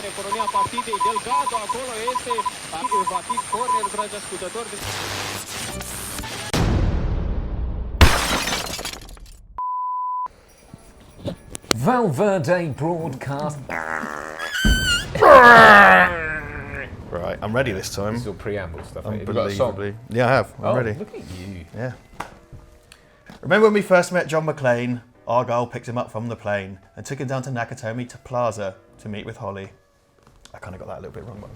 Economia partidei, Delgado, acolo este, va fi corner, dragi ascultători. Val Verde broadcast. Right, I'm ready this time. This is all preamble stuff. Unbelievably. Yeah, I have. I'm ready. Look at you. Yeah. Remember when we first met John McClain? Argyle picked him up from the plane and took him down to Nakatomi to Plaza to meet with Holly. I kind of got that a little bit wrong, but I'm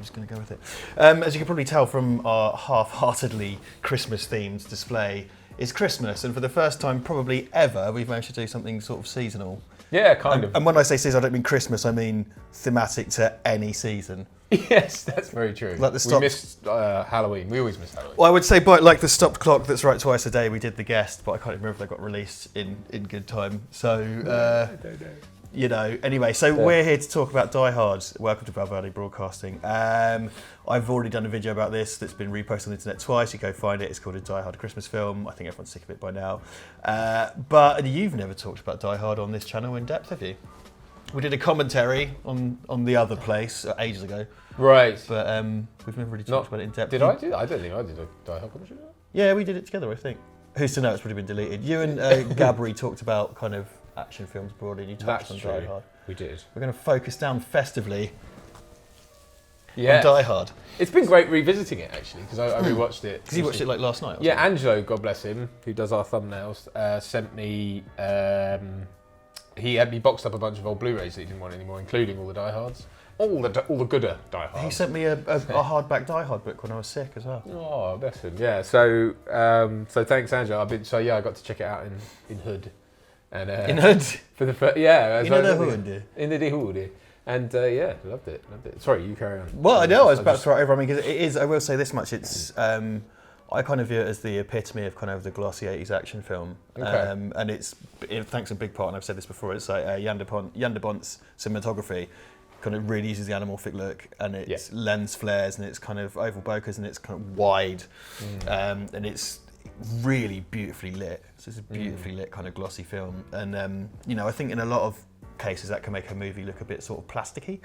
just going to go with it. As you can probably tell from our half-heartedly Christmas-themed display, it's Christmas, and for the first time probably ever, we've managed to do something sort of seasonal. Yeah, kind of. And when I say seasonal, I don't mean Christmas, I mean thematic to any season. Yes, that's very true. Like the stop- We missed Halloween. We always miss Halloween. Well, I would say, but like the stopped clock that's right twice a day, we did The Guest, but I can't remember if they got released in good time. So, I don't know. you know, anyway, so we're here to talk about Die Hard. Welcome to Val Verde Broadcasting. I've already done a video about this that's been reposted on the internet twice. You go find it. It's called A Die Hard Christmas Film. I think everyone's sick of it by now. But you've never talked about Die Hard on this channel in depth, have you? We did a commentary on the other place ages ago. Right. But we've never really talked about it in depth. Did I do that? I don't think I did a Die Hard commentary. Yeah, we did it together, I think. Who's to know, it's probably been deleted. You and Gabri talked about kind of action films broadly, and you touched on Die Hard. We did. We're going to focus down festively on Yeah. Die Hard. It's been great revisiting it, actually, because I rewatched it. Because you watched it like last night? Or Yeah, something? Angelo, God bless him, who does our thumbnails, sent me... he had me boxed up a bunch of old Blu-rays that he didn't want anymore, including all the Die Hards. All the gooder Die Hards. He sent me a hardback Die Hard book when I was sick as well. Oh, bless him. Yeah, so thanks, Angelo. I got to check it out in Hood. And, in Hood? For the first, yeah. In the Hood. In the Hood. And yeah, loved it. Sorry, you carry on. Well, I know, I was about to throw it over. I mean, because it is, I will say this much, it's, I kind of view it as the epitome of kind of the glossy 80s action film. Okay. And it's, thanks in big part, and I've said this before, it's like Jan de Bont's cinematography kind of really uses the anamorphic look, and it's lens flares, and it's kind of oval bokehs, and it's kind of wide, and it's really beautifully lit. So it's a beautifully lit kind of glossy film. And, you know, I think in a lot of cases that can make a movie look a bit sort of plasticky,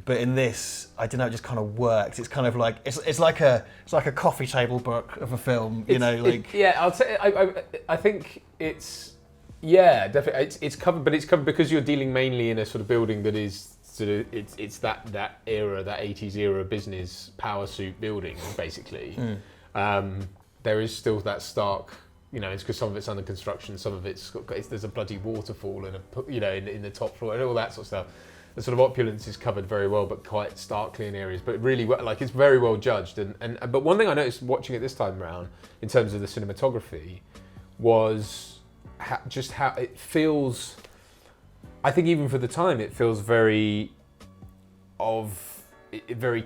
but in this, I don't know, it just kind of works. It's kind of like it's like a coffee table book of a film, you know, like I'll say I think it's definitely it's covered, but it's covered because you're dealing mainly in a sort of building that is sort of it's that era, that 80s era business power suit building basically. There is still that stark. You know, it's because some of it's under construction, some of there's a bloody waterfall and in the top floor and all that sort of stuff. The sort of opulence is covered very well, but quite starkly in areas. But really, like it's very well judged. But one thing I noticed watching it this time around, in terms of the cinematography, was just how it feels. I think even for the time, it feels very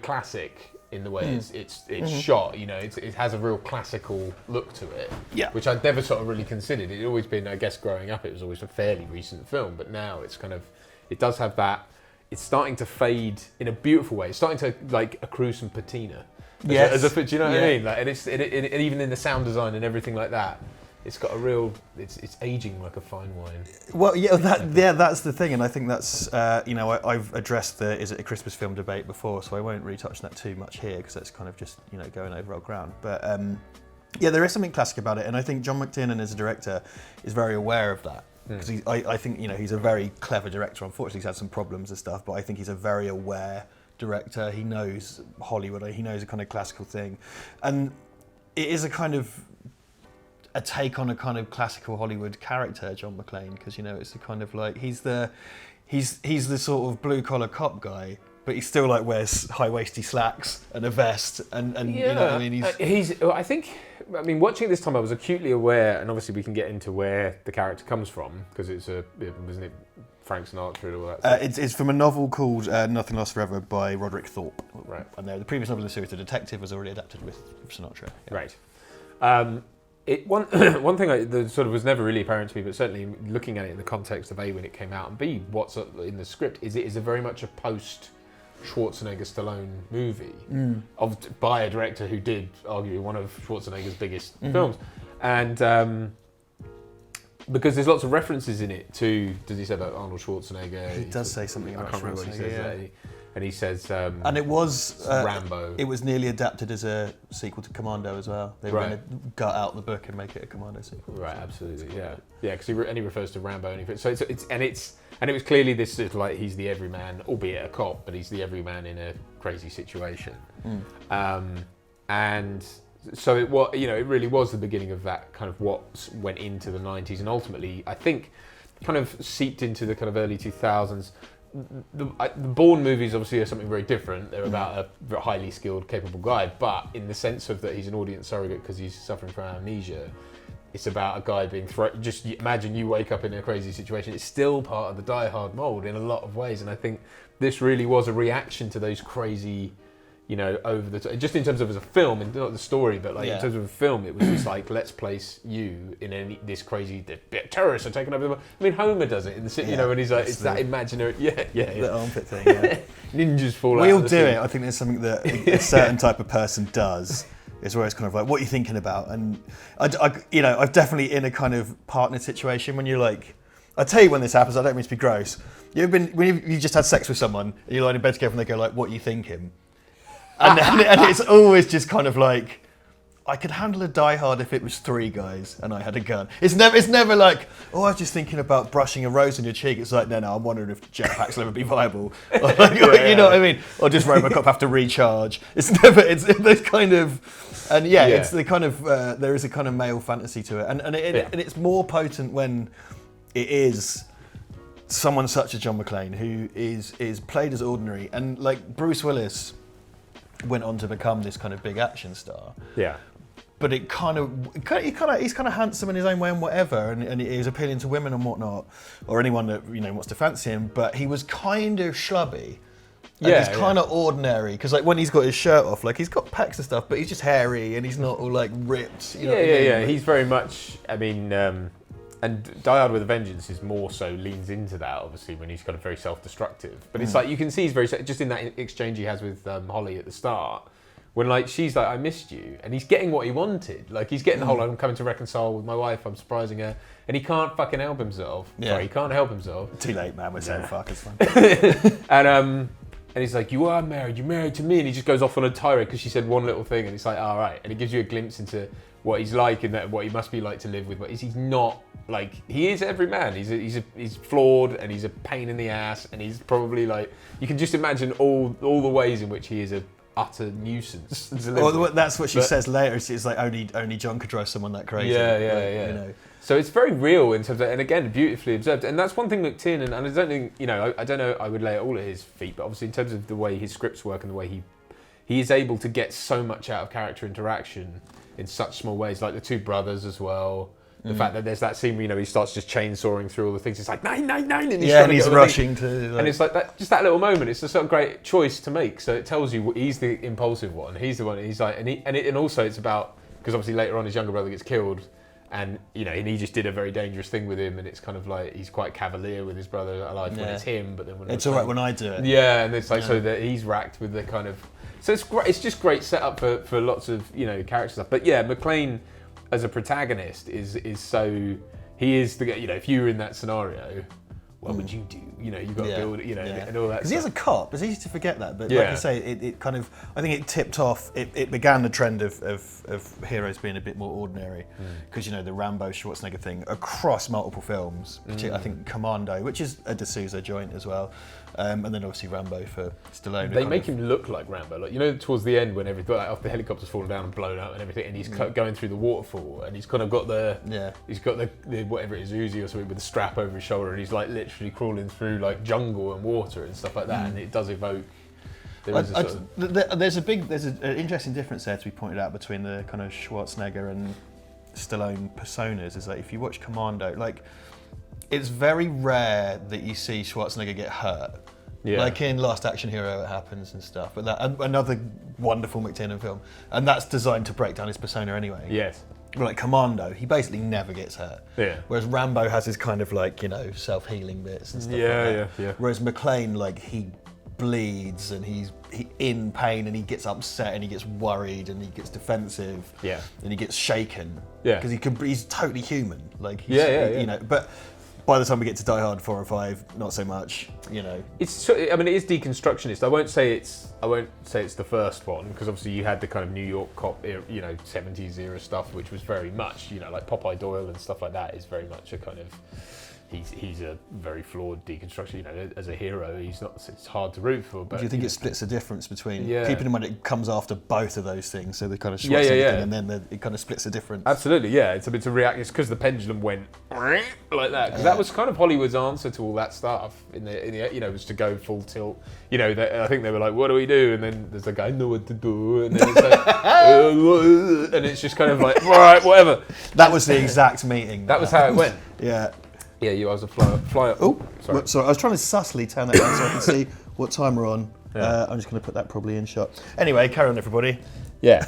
classic. In the way it's shot, you know, it has a real classical look to it, which I'd never sort of really considered. It'd always been, I guess, growing up, it was always a fairly recent film, but now it's kind of, it does have that. It's starting to fade in a beautiful way. It's starting to like accrue some patina. Do you know what I mean? Like, and and even in the sound design and everything like that, it's got a real. It's aging like a fine wine. Well, that's the thing, and I think that's I've addressed the is it a Christmas film debate before, so I won't retouch on that too much here because that's kind of just going over old ground. But there is something classic about it, and I think John McTiernan as a director is very aware of that because I think he's a very clever director. Unfortunately, he's had some problems and stuff, but I think he's a very aware director. He knows Hollywood. He knows a kind of classical thing, and it is a kind of a take on a kind of classical Hollywood character, John McClain, because it's the kind of like he's the sort of blue collar cop guy, but he still like wears high waisty slacks and a vest, and you know what I mean. I mean, watching it this time, I was acutely aware, and obviously we can get into where the character comes from because isn't it Frank Sinatra and all that? It's from a novel called Nothing Lasts Forever by Roderick Thorpe. Right. And the previous novel in the series, The Detective, was already adapted with Sinatra. Yeah. Right. One thing that sort of was never really apparent to me, but certainly looking at it in the context of A, when it came out, and B, what's in the script, is it is a very much a post-Schwarzenegger-Stallone movie by a director who did arguably one of Schwarzenegger's biggest films. And because there's lots of references in it to, does he say about Arnold Schwarzenegger? He does say something about I can't remember what he says. Schwarzenegger, And he says, and it was Rambo. It was nearly adapted as a sequel to Commando as well. They were going to gut out the book and make it a Commando sequel. Right, absolutely, yeah, because he refers to Rambo, so it was clearly this sort of like he's the everyman, albeit a cop, but he's the everyman in a crazy situation, and so it really was the beginning of that kind of what went into the 90s, and ultimately I think kind of seeped into the kind of early 2000s. The Bourne movies obviously are something very different. They're about a highly skilled, capable guy, but in the sense of that he's an audience surrogate because he's suffering from amnesia. It's about a guy being just imagine you wake up in a crazy situation. It's still part of the Die Hard mold in a lot of ways, and I think this really was a reaction to those crazy, over the just in terms of as a film, and not the story, but like in terms of a film, it was just like, let's place you in this crazy terrorists are taking over the world. I mean, Homer does it in the city, when he's like, it's that imaginary, the armpit thing. Yeah. Ninjas fall out. We all do it. I think there's something that a certain type of person does. Is where it's kind of like, what are you thinking about? And I've definitely in a kind of partner situation when you're like, I'll tell you when this happens. I don't mean to be gross. When you just had sex with someone and you're lying in bed together and they go like, what are you thinking? And it's always just kind of like, I could handle a Die Hard if it was 3 guys and I had a gun. It's never like, oh, I was just thinking about brushing a rose on your cheek. It's like, no, I'm wondering if jetpacks will ever be viable. Or like, you know what I mean? Or does RoboCop have to recharge? It's those kind of, and it's the kind of, there is a kind of male fantasy to it. And it's more potent when it is someone such as John McClain, who is played as ordinary. And like Bruce Willis went on to become this kind of big action star. Yeah. But he's kind of handsome in his own way and whatever, and he's appealing to women and whatnot, or anyone that wants to fancy him. But he was kind of schlubby. And he's kind of ordinary, because like when he's got his shirt off, like he's got pecs and stuff, but he's just hairy and he's not all like ripped. You know what I mean? Yeah. He's very much. I mean, and Die Hard with a Vengeance is more so leans into that, obviously, when he's kind of very self-destructive. But it's like you can see he's very just in that exchange he has with Holly at the start. When like she's like, I missed you, and he's getting what he wanted. Like he's getting the whole, I'm coming to reconcile with my wife, I'm surprising her, and he can't fucking help himself. Yeah. Sorry, he can't help himself. Too late, man. We're saying fuck, it's fine. And he's like, you are married, you're married to me, and he just goes off on a tirade because she said one little thing, and it's like, all right, and it gives you a glimpse into what he's like and that what he must be like to live with. But he's not like, he is every man. He's flawed, and he's a pain in the ass, and he's probably like, you can just imagine all the ways in which he is a utter nuisance. Well, that's what she says later. It's like only John could drive someone that crazy. Yeah. So it's very real in terms of, and again, beautifully observed. And that's one thing McTiernan, and I don't think, I don't know, I would lay it all at his feet, but obviously in terms of the way his scripts work and the way he is able to get so much out of character interaction in such small ways, like the 2 brothers as well. The fact that there's that scene where, he starts just chainsawing through all the things. It's like, 999, and he's rushing to... Like... And it's like that, just that little moment. It's a sort of great choice to make. So it tells you he's the impulsive one. He's the one, he's like... And also it's about... Because obviously later on his younger brother gets killed, and, and he just did a very dangerous thing with him, and it's kind of like, he's quite cavalier with his brother alive when it's him, but then when it's all right when I do it. Yeah, and it's like, so that he's racked with the kind of... So it's great. It's just great setup for lots of, character stuff. But yeah, McClain as a protagonist is so, he is the, if you were in that scenario, what would you do? You've got to build, and all that. Because he's a cop. It's easy to forget that, but like you say, it kind of, I think it tipped off. It began the trend of heroes being a bit more ordinary, because the Rambo Schwarzenegger thing across multiple films. Particularly, I think Commando, which is a D'Souza joint as well, and then obviously Rambo for Stallone. They make him look like Rambo, like towards the end when everything, like, the helicopter's falling down and blown up and everything, and he's going through the waterfall, and he's kind of got the whatever it is, Uzi or something with the strap over his shoulder, and he's like literally crawling through like jungle and water and stuff like that, and it does evoke. There's an interesting difference there to be pointed out between the kind of Schwarzenegger and Stallone personas. Is like, if you watch Commando, like, it's very rare that you see Schwarzenegger get hurt. Yeah. Like in Last Action Hero, it happens and stuff. But another wonderful McTiernan film, and that's designed to break down his persona anyway. Yes. Like Commando, he basically never gets hurt. Yeah. Whereas Rambo has his kind of like self-healing bits and stuff. Yeah. Yeah. Whereas McClain, like he bleeds and he's in pain and he gets upset and he gets worried and he gets defensive. Yeah. And he gets shaken. Yeah. Because he's totally human. Like he's, yeah. You know, but by the time we get to Die Hard 4 or 5, not so much. You know. It is deconstructionist. I won't say it's the first one because obviously you had the kind of New York cop, you know, 70s era stuff, which was very much, you know, like Popeye Doyle and stuff like that is very much a kind of. He's a very flawed deconstruction. You know, as a hero, he's not. It's hard to root for. But do you think it splits the difference between Yeah. keeping in mind it comes after both of those things? So the kind of Schwarzenegger thing, and then it kind of splits the difference. Absolutely, yeah. It's a react. It's because the pendulum went like that. Because that was kind of Hollywood's answer to all that stuff. In the you know, was to go full tilt. You know, I think they were like, "What do we do?" And then there's like, "I know what to do," and then it's like, and it's just kind of like, "All right, whatever." That was the exact meeting. That was how it went. Yeah. Yeah, you as a flyer. Oh, sorry. Sorry, I was trying to sussly turn that down so I can see what time we're on. I'm just going to put that probably in shot. Anyway, carry on, everybody. Yeah,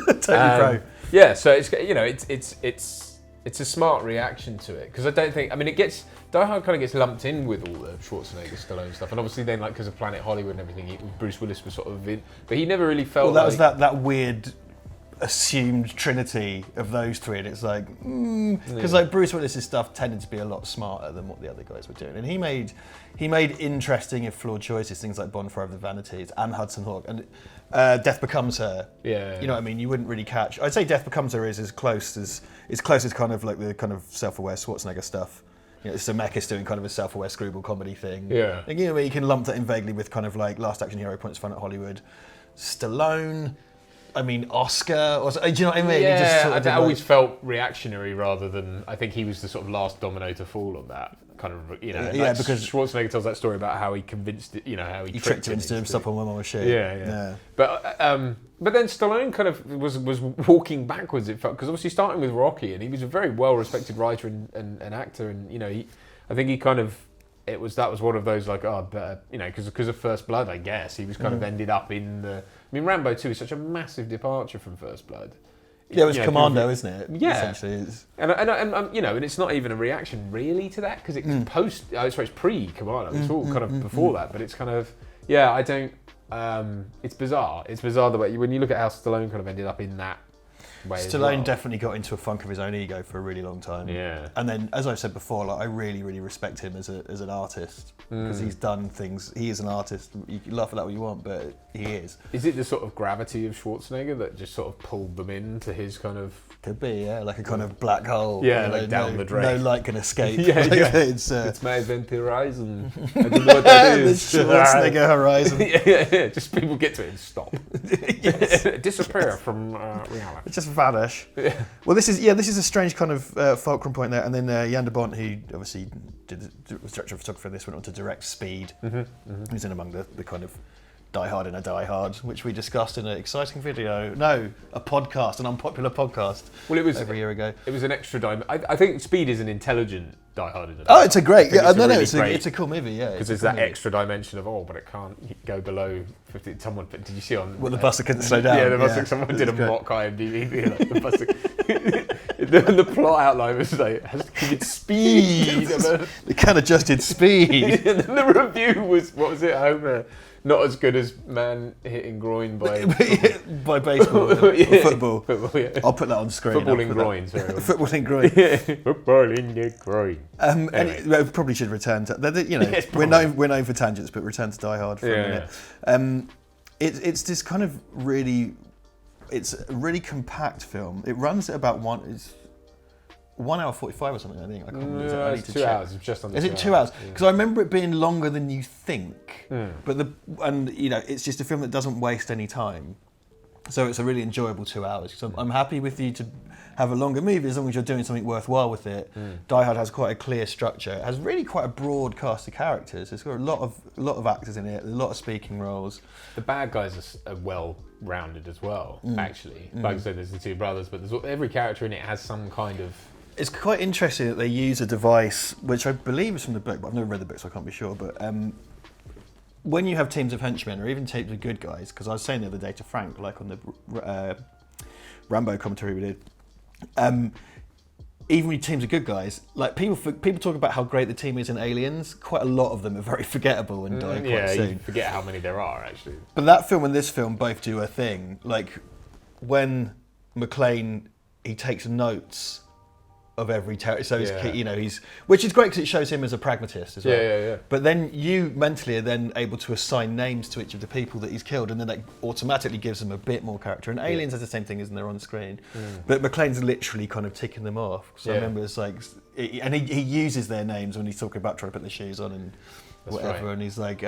Totally pro. Yeah, so it's, you know, it's a smart reaction to it because I don't think. I mean, Die Hard kind of gets lumped in with all the Schwarzenegger, Stallone stuff, and obviously then like because of Planet Hollywood and everything, Bruce Willis was sort of in, but he never really felt. Well, that like, was that weird assumed trinity of those three, and it's like because like Bruce Willis's stuff tended to be a lot smarter than what the other guys were doing, and he made interesting if flawed choices, things like Bonfire of the Vanities and Hudson Hawk and Death Becomes Her. Yeah, you know what I mean. You wouldn't really catch. I'd say Death Becomes Her is as close as kind of like the kind of self-aware Schwarzenegger stuff. You know, Zemeckis doing kind of a self-aware screwball comedy thing. Yeah, and, you know, you can lump that in vaguely with kind of like Last Action Hero Points Fun at Hollywood, Stallone. I mean, Oscar, or do you know what I mean? Yeah, he just sort of I always felt reactionary rather than. I think he was the sort of last domino to fall on that kind of. You know, yeah, like because Schwarzenegger tells that story about how he convinced it. You know, how he tricked him into doing stuff on One More Machine. Yeah. But then Stallone kind of was walking backwards. It felt because obviously starting with Rocky, and he was a very well respected writer and actor, and you know, I think he kind of. That was one of those like you know, because of First Blood, I guess he was kind of ended up in the. I mean, Rambo 2 is such a massive departure from First Blood. Yeah, it was Commando, isn't it? Yeah, essentially, it's... and you know, and it's not even a reaction really to that because it's it's pre-Commando. It's all kind of before that, but it's kind of I don't. It's bizarre. It's bizarre the way when you look at how Stallone kind of ended up in that. Stallone definitely got into a funk of his own ego for a really long time. Yeah. And then, as I've said before, like I really, really respect him as an artist because he's done things. He is an artist. You can laugh at that what you want, but he is. Is it the sort of gravity of Schwarzenegger that just sort of pulled them into his kind of? Could be, yeah, like a kind of black hole. Yeah, like down the drain. No light can escape. It's my event horizon. I don't know what that is. The Schwarzenegger horizon. yeah. Just people get to it and stop. Disappear from reality. Just vanish. Yeah. Well, this is a strange kind of fulcrum point there, and then Jan de Bont, who obviously was director of photography in this, went on to direct Speed. Who's in among the kind of Die Hard in a Die Hard, which we discussed in an exciting video. No, a podcast, an unpopular podcast. Well, it was over a year ago. It was an extra dimension. I think Speed is an intelligent Die Hard in a Die Hard. Oh, it's a great. It's a cool movie. Yeah, because there's that extra dimension of but it can't go below 50. Someone did you see on? Well, the bus couldn't slow down. Yeah, the bus. Someone did a mock IMDb. Like the bus. The plot outline was like has to give it speed. They kind of just did speed. And then the review was what was it? Homer. Not as good as man hitting groin by baseball or football. Football, yeah. I'll put that on screen. Football in groin, sorry. Football in groin. Football in the groin. Anyway. We probably should return to. You know, yes, we're known for tangents, but return to Die Hard for a minute. It's this kind of really, it's a really compact film. It runs at about 1 hour 45 or something, I think. I can't remember. I need to 2 check. hours. It's just under. Is it 2 hours? Because I remember it being longer than you think. But you know, it's just a film that doesn't waste any time. So it's a really enjoyable 2 hours. So I'm happy with you to have a longer movie as long as you're doing something worthwhile with it. Die Hard has quite a clear structure. It has really quite a broad cast of characters. It's got a lot of actors in it. A lot of speaking roles. The bad guys are well rounded as well. Actually, like I said, there's the two brothers, but every character in it has some kind of. It's quite interesting that they use a device, which I believe is from the book, but I've never read the book, so I can't be sure. But when you have teams of henchmen, or even teams of good guys, because I was saying the other day to Frank, like on the Rambo commentary we did, even when teams are good guys, like people talk about how great the team is in Aliens. Quite a lot of them are very forgettable and die quite soon. You forget how many there are actually. But that film and this film both do a thing. Like when McClain, he takes notes of every territory. So he's which is great because it shows him as a pragmatist as well. Yeah. But then you mentally are then able to assign names to each of the people that he's killed, and then that automatically gives them a bit more character. And Aliens has the same thing, isn't there, on screen? But McClane's literally kind of ticking them off. So I remember it's like, and he uses their names when he's talking about trying to put the shoes on and whatever. Right. And he's like,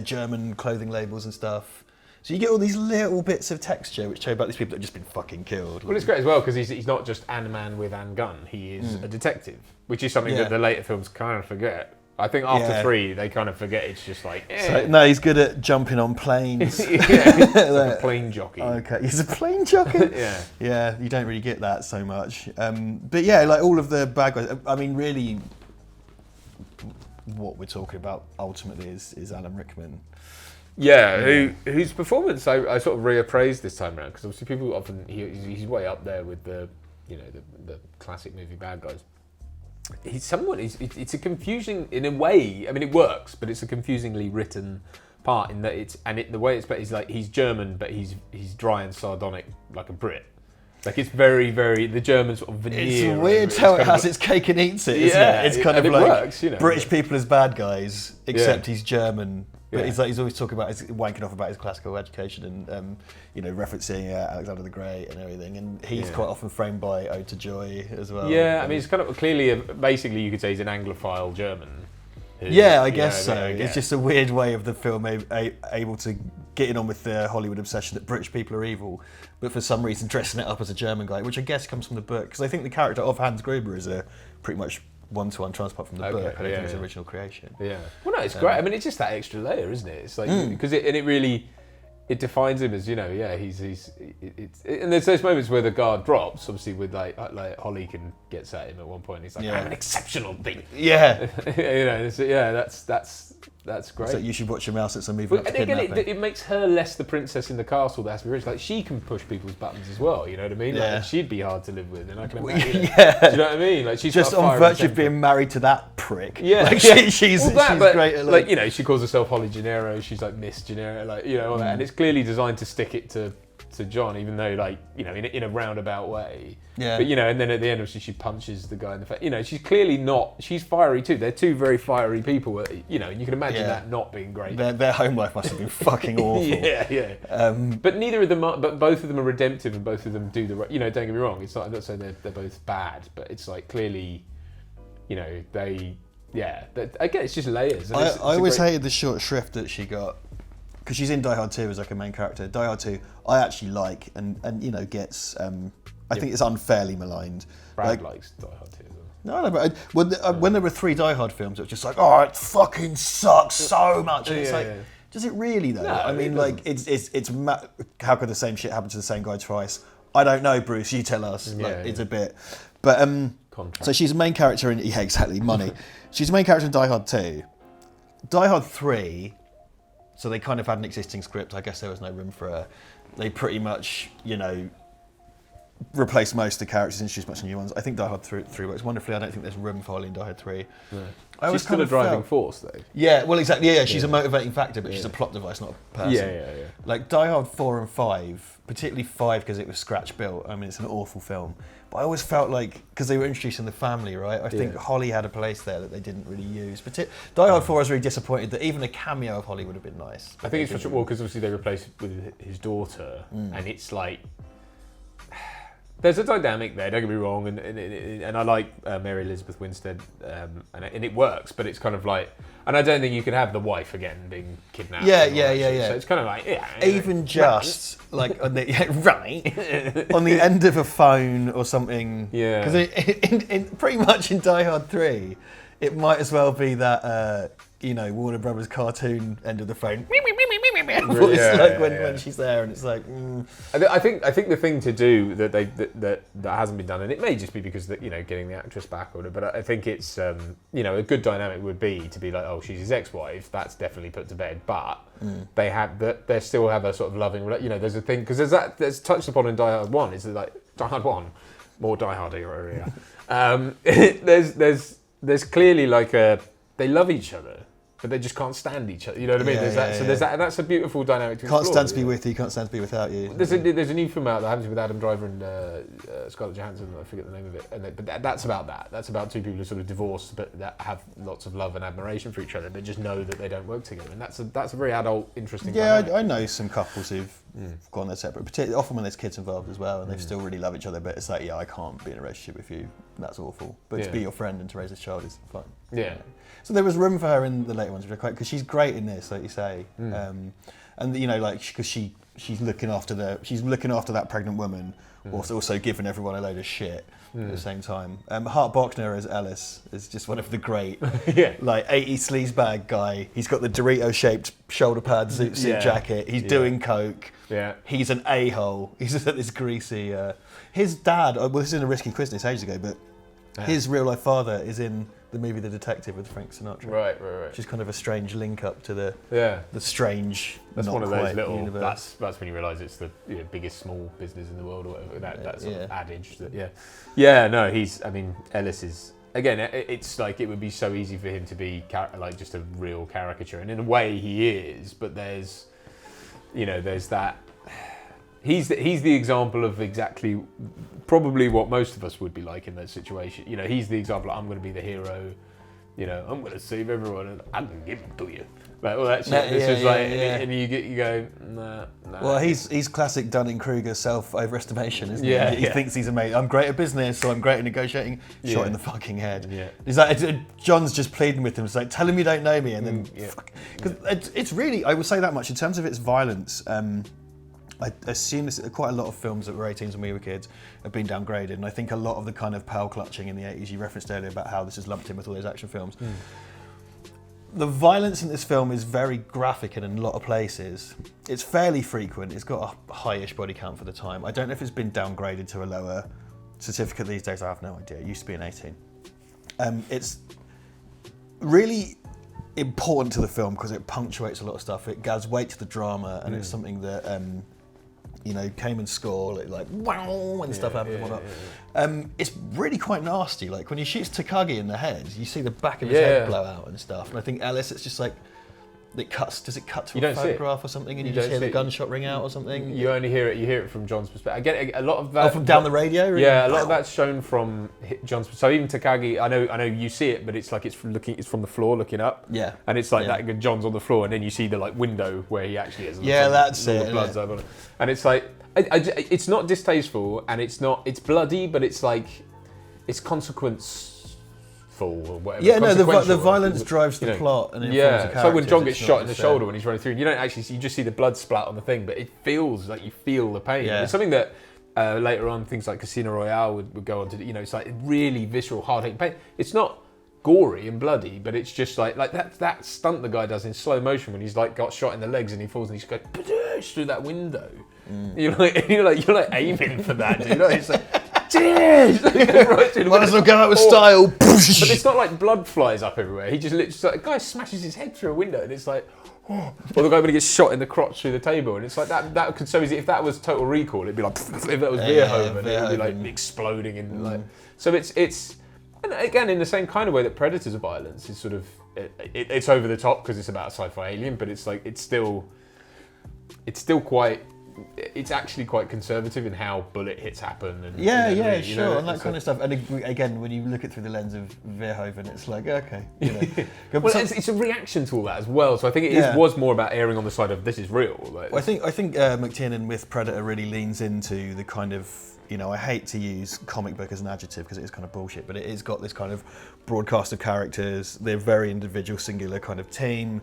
German clothing labels and stuff. So you get all these little bits of texture which show about these people that have just been fucking killed. Well, it's great as well because he's not just a man with a gun. He is a detective, which is something that the later films kind of forget. I think after 3, they kind of forget it's just like... So, no, he's good at jumping on planes. He's like a plane jockey. Okay, he's a plane jockey? Yeah, you don't really get that so much. But yeah, like all of the bad guys, I mean, really, what we're talking about ultimately is Alan Rickman. Yeah, whose performance I sort of reappraised this time around because obviously people often he's way up there with the classic movie bad guys. It's a confusing in a way. I mean, it works, but it's a confusingly written part in that the way it's is like he's German, but he's dry and sardonic like a Brit. Like it's very, very the German sort of veneer. It's weird how it has its cake and eats it, isn't it? It's kind of like works, British people as bad guys, except he's German. But he's always talking about wanking off about his classical education and referencing Alexander the Great and everything. And he's quite often framed by Ode to Joy as well. Yeah, I mean, it's kind of clearly basically you could say he's an Anglophile German. I guess so. It's just a weird way of the film able to get in on with the Hollywood obsession that British people are evil, but for some reason dressing it up as a German guy, which I guess comes from the book. Because I think the character of Hans Gruber is a pretty much one-to-one transport from the book. I don't think it's an original creation. Yeah. Well, no, it's great. I mean, it's just that extra layer, isn't it? It's like because it really defines him as he's and there's those moments where the guard drops. Obviously, with like Holly gets at him at one point. He's like, "I'm an exceptional being." Yeah. That's great. So you should watch your mouse. It's a movie. And again, it makes her less the princess in the castle that has to be rich. Like she can push people's buttons as well. You know what I mean? Yeah. Like, she'd be hard to live with, and I can imagine. Do you know what I mean? Like she's just on virtue of being married to that prick. Yeah, like, she's great at like she calls herself Holly Gennaro. She's like Miss Gennaro, like all that, and it's clearly designed to stick it to John, even though in a roundabout way. Yeah. But and then at the end obviously she punches the guy in the face. She's clearly not. She's fiery too. They're two very fiery people. And you can imagine that not being great. Their home life must have been fucking awful. Yeah. But neither of them are. But both of them are redemptive, and both of them do the right. Don't get me wrong. It's not. I'm not saying they're both bad, but it's like clearly, they. Yeah. Again, it's just layers. And I always hated the short shrift that she got. Because she's in Die Hard 2 as like a main character. Die Hard 2, I actually like and gets. I think it's unfairly maligned. Brad likes Die Hard 2 as well. No, but when there were 3 Die Hard films, it was just like, oh, it fucking sucks so much. And it's like, does it really though? No, I mean, like, it's how could the same shit happen to the same guy twice? I don't know, Bruce. You tell us. It's a bit, but so she's a main character in exactly money. She's a main character in Die Hard 2. Die Hard 3. So they kind of had an existing script. I guess there was no room for her. They pretty much, replaced most of the characters, introduced much new ones. I think Die Hard 3 works wonderfully. I don't think there's room for Holly in Die Hard 3. No. She's still a driving force, though. Yeah, well, exactly. Yeah, she's a motivating factor, but she's a plot device, not a person. Yeah. Like Die Hard 4 and 5, particularly 5 because it was scratch built. I mean, it's an awful film. But I always felt like, because they were introducing the family, right? I think Holly had a place there that they didn't really use. But Die Hard 4, I was really disappointed that even a cameo of Holly would have been nice. I think it's frustrating because obviously they replaced it with his daughter, and it's like there's a dynamic there. Don't get me wrong, and I like Mary Elizabeth Winstead, and it works. But it's kind of like, and I don't think you could have the wife again being kidnapped. Yeah. So it's kind of like even just like on the on the end of a phone or something. Yeah. Because pretty much in Die Hard 3, it might as well be that Warner Brothers cartoon end of the phone. When she's there, and it's like. I think the thing to do that hasn't been done, and it may just be because getting the actress back or whatever, but I think it's a good dynamic would be to be like, oh, she's his ex-wife. That's definitely put to bed, but they still have a sort of loving. There's a thing because there's touched upon in Die Hard 1. Is like Die Hard 1. more Die Hard area. There's clearly like they love each other, but they just can't stand each other. You know what I mean? Yeah, there's that. So there's that, and that's a beautiful dynamic to explore. Can't stand to be with you, can't stand to be without you. There's a new film out that happens with Adam Driver and Scarlett Johansson. I forget the name of it. But that's about that. That's about two people who are sort of divorced, but that have lots of love and admiration for each other. They just know that they don't work together, and that's a very adult, interesting. Yeah, I know some couples who've gone their separate. Particularly often when there's kids involved as well, and they still really love each other. But it's like, yeah, I can't be in a relationship with you. That's awful. But to be your friend and to raise a child is fine. Yeah. So there was room for her in the later ones, which are quite, because she's great in this, like you say, and you know, like because she's looking after that pregnant woman, whilst also giving everyone a load of shit at the same time. Hart Bochner as Ellis is just one of the great, like 80s sleazebag guy. He's got the Dorito-shaped shoulder pad suit jacket. He's doing coke. Yeah. He's an a-hole. He's just this greasy. His dad. Well, this is in A Risky Business ages ago, but his real life father is in the movie The Detective with Frank Sinatra. Right. Which is kind of a strange link up to the strange. That's one of those little. Universe. That's when you realise it's the biggest small business in the world or whatever. That sort of adage. No, he's. I mean, Ellis is. Again, it's like it would be so easy for him to be like just a real caricature, and in a way he is. But there's that. He's the example of exactly probably what most of us would be like in that situation. You know, he's the example. I'm going to be the hero. You know, I'm going to save everyone, and I'm going to give it to you. Like all that shit. And you go, nah. Well, he's classic Dunning-Kruger self-overestimation, isn't he? He thinks he's amazing. I'm great at business, so I'm great at negotiating. Shot in the fucking head. Yeah. He's like, John's just pleading with him. It's like, tell him you don't know me, and then because it's really, I would say that much in terms of its violence. I assume quite a lot of films that were 18s when we were kids have been downgraded, and I think a lot of the kind of pal clutching in the 80s you referenced earlier about how this is lumped in with all those action films. The violence in this film is very graphic in a lot of places. It's fairly frequent. It's got a high-ish body count for the time. I don't know if it's been downgraded to a lower certificate these days. I have no idea. It used to be an 18. It's really important to the film because it punctuates a lot of stuff. It adds weight to the drama, and it's something that came and score like wow when stuff happens and whatnot. It's really quite nasty. Like when he shoots Takagi in the head, you see the back of his head blow out and stuff. And I think Ellis, it's just like it cuts. Does it cut to a photograph or something, and you just hear the gunshot ring out or something? You only hear it. You hear it from John's perspective. I get a lot of that from down the radio. Really? Yeah, a lot of that's shown from John's. So even Takagi, I know you see it, but it's like it's from the floor looking up. Yeah, and it's like that. John's on the floor, and then you see the like window where he actually is. That's it. The blood's over, and it's like it's not distasteful, and it's bloody, but it's like it's consequence. Or whatever. Yeah, no, the violence drives the plot and informs the characters. It's like when John gets shot in the shoulder when he's running through, and you don't actually see, you just see the blood splat on the thing, but it feels like you feel the pain. Yeah. It's something that later on things like Casino Royale would go on to, it's like really visceral, hard-hitting pain. It's not gory and bloody, but it's just like that stunt the guy does in slow motion when he's like got shot in the legs and he falls and he's going through that window. You're like aiming for that, dude. It's like, cheers! Might as well go out with style. But it's not like blood flies up everywhere. He just literally, a guy smashes his head through a window, and it's like, or the guy when he gets shot in the crotch through the table, and it's like that could so easy. If that was Total Recall, it'd be like if that was Verhoeven, it'd be like exploding and like. So it's and again in the same kind of way that Predator's violence is sort of it's over the top because it's about a sci-fi alien, but it's like it's still quite. It's actually quite conservative in how bullet hits happen. And, sure, and that kind of stuff. And again, when you look at it through the lens of Verhoeven, it's like, okay. Well, it's a reaction to all that as well. So I think it was more about erring on the side of this is real. Like, I think McTiernan with Predator really leans into the kind of, I hate to use comic book as an adjective because it is kind of bullshit, but it has got this kind of broadcast of characters. They're very individual, singular kind of team.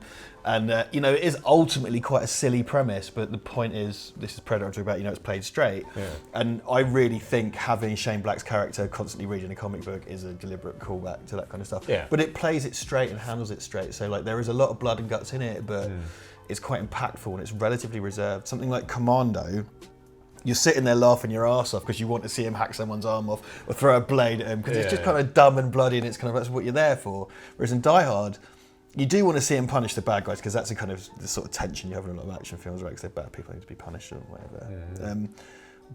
And, it is ultimately quite a silly premise, but the point is, this is Predator about, it's played straight. Yeah. And I really think having Shane Black's character constantly reading a comic book is a deliberate callback to that kind of stuff. Yeah. But it plays it straight and handles it straight. So, there is a lot of blood and guts in it, but it's quite impactful and it's relatively reserved. Something like Commando, you're sitting there laughing your ass off because you want to see him hack someone's arm off or throw a blade at him because it's just kind of dumb and bloody and it's kind of that's what you're there for. Whereas in Die Hard, you do want to see him punish the bad guys because that's a kind of the sort of tension you have in a lot of action films, right? Because they're bad people need to be punished or whatever.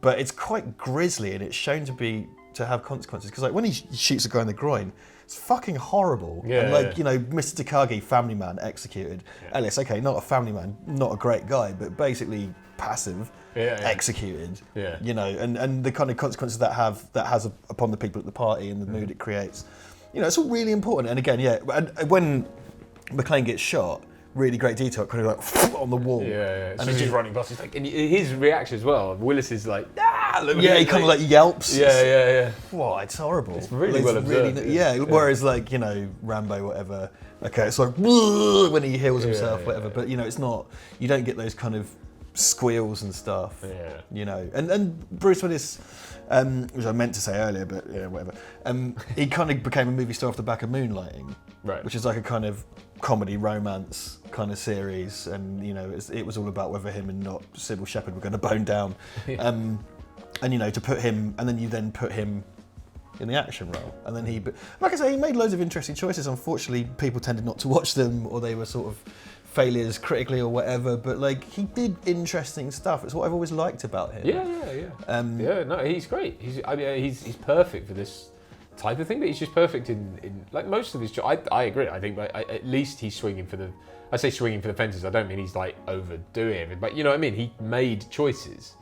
But it's quite grisly and it's shown to be to have consequences. Because like when he shoots a guy in the groin, it's fucking horrible. Yeah, and like, you know, Mr. Takagi, family man, executed. Yeah. Ellis, okay, not a family man, not a great guy, but basically passive, executed. Yeah. You know, and the kind of consequences that has upon the people at the party and the mood it creates. You know, it's all really important. And again, and when McClain gets shot, really great detail, kind of like on the wall. Yeah. And And he's running past. He's like, and his reaction as well. Willis is like, he kind of like yelps. Yeah. Wow, it's horrible. It's really well observed. Whereas like, you know, Rambo, whatever. Okay, it's like when he heals himself, whatever. But you know, it's not. You don't get those kind of squeals and stuff. Yeah. You know, and Bruce Willis, which I meant to say earlier, but yeah, whatever. He kind of became a movie star off the back of Moonlighting, Right. which is like a kind of comedy romance kind of series, and you know, it was all about whether him and not Sybil Shepherd were going to bone down. And you know, to put him, and then you put him in the action role, and then like I say, he made loads of interesting choices. Unfortunately, people tended not to watch them, or they were sort of failures critically or whatever. But like, he did interesting stuff. It's what I've always liked about him. Yeah. No, he's great. He's perfect for this type of thing, but he's just perfect in like most of his jobs. I agree. I think at least he's swinging for the. I say swinging for the fences. I don't mean he's like overdoing it, but you know what I mean. He made choices.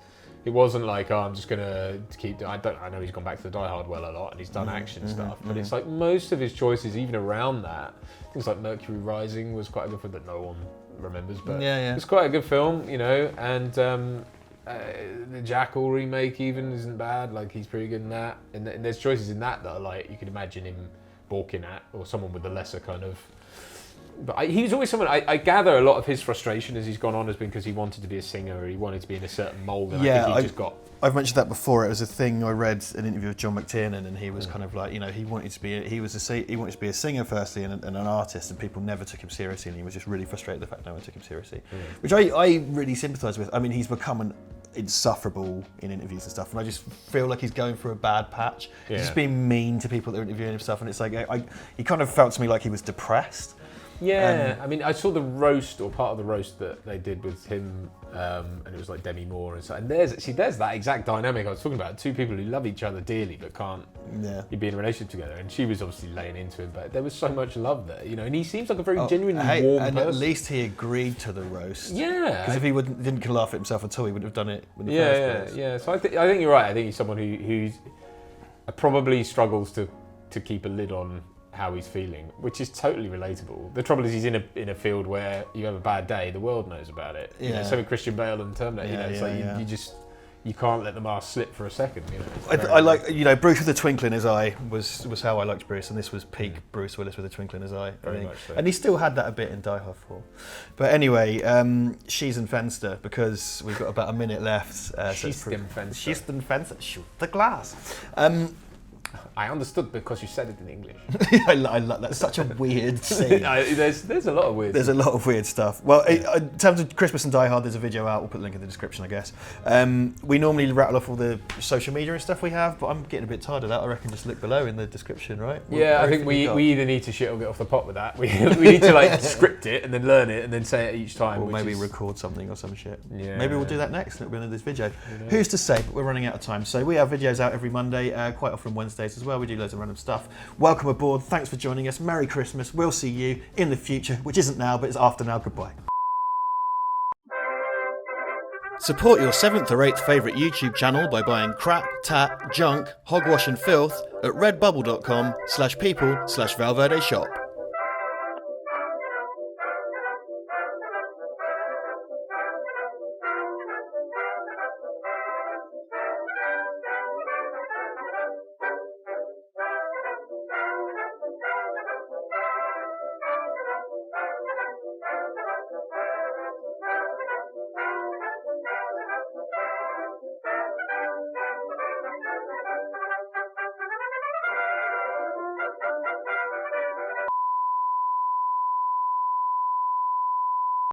It wasn't like, I'm just gonna keep. I know he's gone back to the Die Hard well a lot, and he's done action stuff. But it's like most of his choices, even around that, things like Mercury Rising was quite a good film that no one remembers, but it's quite a good film, you know. And the Jackal remake even isn't bad. Like, he's pretty good in that. And there's choices in that are like you could imagine him balking at, or someone with a lesser kind of. But he was always someone. I gather a lot of his frustration as he's gone on has been because he wanted to be a singer, or he wanted to be in a certain mould, and I think he just got. I've mentioned that before. It was a thing I read an interview with John McTiernan, and he was kind of like, you know, he wanted to be a singer firstly, and an artist, and people never took him seriously, and he was just really frustrated with the fact no one took him seriously, which I really sympathise with. I mean, he's become insufferable in interviews and stuff, and I just feel like he's going through a bad patch. He's just being mean to people that are interviewing him and stuff, and it's like he kind of felt to me like he was depressed. Yeah, I mean, I saw the roast, or part of the roast that they did with him, and it was like Demi Moore and so. And there's that exact dynamic I was talking about. Two people who love each other dearly but can't be in a relationship together. And she was obviously laying into him, but there was so much love there, you know. And he seems like a very genuinely warm person. At least he agreed to the roast. Yeah, because if he didn't laugh at himself at all, he wouldn't have done it in the first place. Yeah. So I think you're right. I think he's someone who probably struggles to keep a lid on how he's feeling, which is totally relatable. The trouble is he's in a field where you have a bad day, the world knows about it. You know, so with Christian Bale and Terminator, you can't let the mask slip for a second. You know, I like, you know, Bruce with a twinkle in his eye was how I liked Bruce, and this was peak Bruce Willis with a twinkle in his eye. Very much so. And he still had that a bit in Die Hard 4. But anyway, She's and Fenster, because we've got about a minute left. She's and Fenster. She's and Fenster. Shoot the glass. I understood because you said it in English. I love that. Such a weird scene. There's a lot of weird. There's a lot of weird stuff. Well, in terms of Christmas and Die Hard, there's a video out. We'll put the link in the description, I guess. We normally rattle off all the social media and stuff we have, but I'm getting a bit tired of that. I reckon just look below in the description, right? Yeah, I think we either need to shit or get off the pot with that. We need to like script it and then learn it and then say it each time. Or maybe record something or some shit. Yeah. Maybe we'll do that next. It'll be in this video. Who's to say? But we're running out of time. So we have videos out every Monday, quite often Wednesdays as well. We do loads of random stuff. Welcome aboard. Thanks for joining us. Merry Christmas. We'll see you in the future, which isn't now, but it's after now. Goodbye. Support your 7th or 8th favourite YouTube channel by buying crap, tat, junk, hogwash and filth at redbubble.com/people/Val Verde Shop.